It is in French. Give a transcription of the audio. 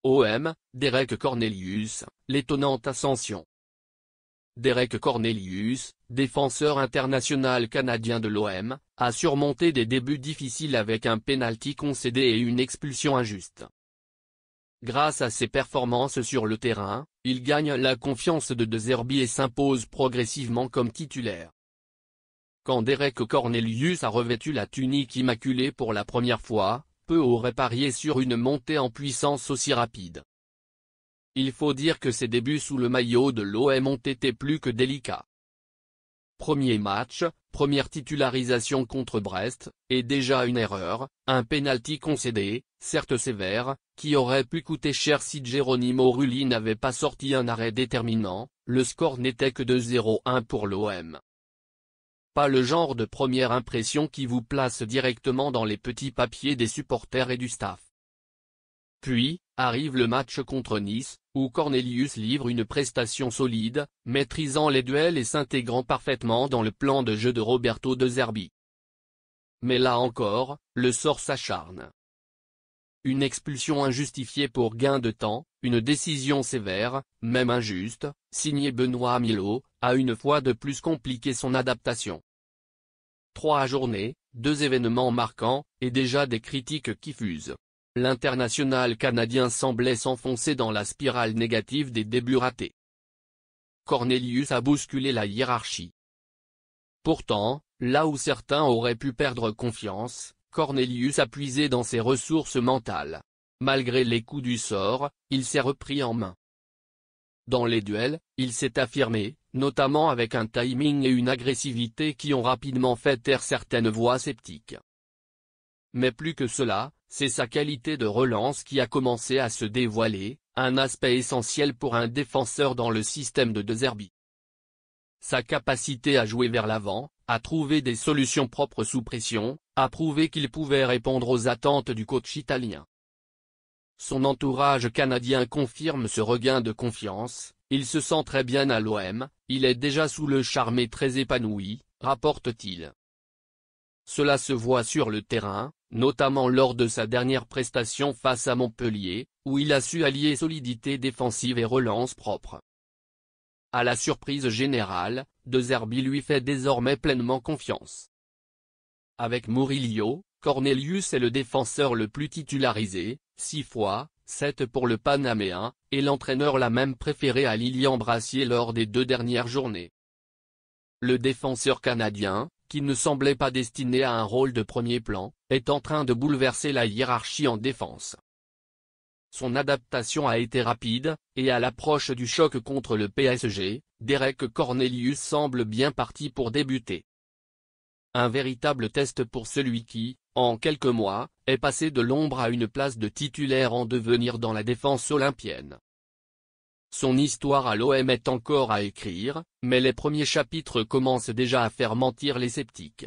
OM, Derek Cornelius, l'étonnante ascension. Derek Cornelius, défenseur international canadien de l'OM, a surmonté des débuts difficiles avec un pénalty concédé et une expulsion injuste. Grâce à ses performances sur le terrain, il gagne la confiance de De Zerbi et s'impose progressivement comme titulaire. Quand Derek Cornelius a revêtu la tunique immaculée pour la première fois, peu auraient parié sur une montée en puissance aussi rapide. Il faut dire que ses débuts sous le maillot de l'OM ont été plus que délicats. Premier match, première titularisation contre Brest, et déjà une erreur, un pénalty concédé, certes sévère, qui aurait pu coûter cher si Geronimo Rulli n'avait pas sorti un arrêt déterminant. Le score n'était que de 0-1 pour l'OM. Pas le genre de première impression qui vous place directement dans les petits papiers des supporters et du staff. Puis, arrive le match contre Nice, où Cornelius livre une prestation solide, maîtrisant les duels et s'intégrant parfaitement dans le plan de jeu de Roberto De Zerbi. Mais là encore, le sort s'acharne. Une expulsion injustifiée pour gain de temps, une décision sévère, même injuste, signée Benoît Milot, a une fois de plus compliqué son adaptation. 3 journées, 2 événements marquants, et déjà des critiques qui fusent. L'international canadien semblait s'enfoncer dans la spirale négative des débuts ratés. Cornelius a bousculé la hiérarchie. Pourtant, là où certains auraient pu perdre confiance, Cornelius a puisé dans ses ressources mentales. Malgré les coups du sort, il s'est repris en main. Dans les duels, il s'est affirmé, notamment avec un timing et une agressivité qui ont rapidement fait taire certaines voix sceptiques. Mais plus que cela, c'est sa qualité de relance qui a commencé à se dévoiler, un aspect essentiel pour un défenseur dans le système de De Zerbi. Sa capacité à jouer vers l'avant, à trouver des solutions propres sous pression, a prouvé qu'il pouvait répondre aux attentes du coach italien. Son entourage canadien confirme ce regain de confiance, il se sent très bien à l'OM, il est déjà sous le charme et très épanoui, rapporte-t-il. Cela se voit sur le terrain, notamment lors de sa dernière prestation face à Montpellier, où il a su allier solidité défensive et relance propre. À la surprise générale, De Zerbi lui fait désormais pleinement confiance. Avec Murillo, Cornelius est le défenseur le plus titularisé, 6 fois, 7 pour le Panaméen, et l'entraîneur l'a même préféré à Lilian Brassier lors des 2 dernières journées. Le défenseur canadien, qui ne semblait pas destiné à un rôle de premier plan, est en train de bouleverser la hiérarchie en défense. Son adaptation a été rapide, et à l'approche du choc contre le PSG, Derek Cornelius semble bien parti pour débuter. Un véritable test pour celui qui, en quelques mois, est passé de l'ombre à une place de titulaire en devenir dans la défense olympienne. Son histoire à l'OM est encore à écrire, mais les premiers chapitres commencent déjà à faire mentir les sceptiques.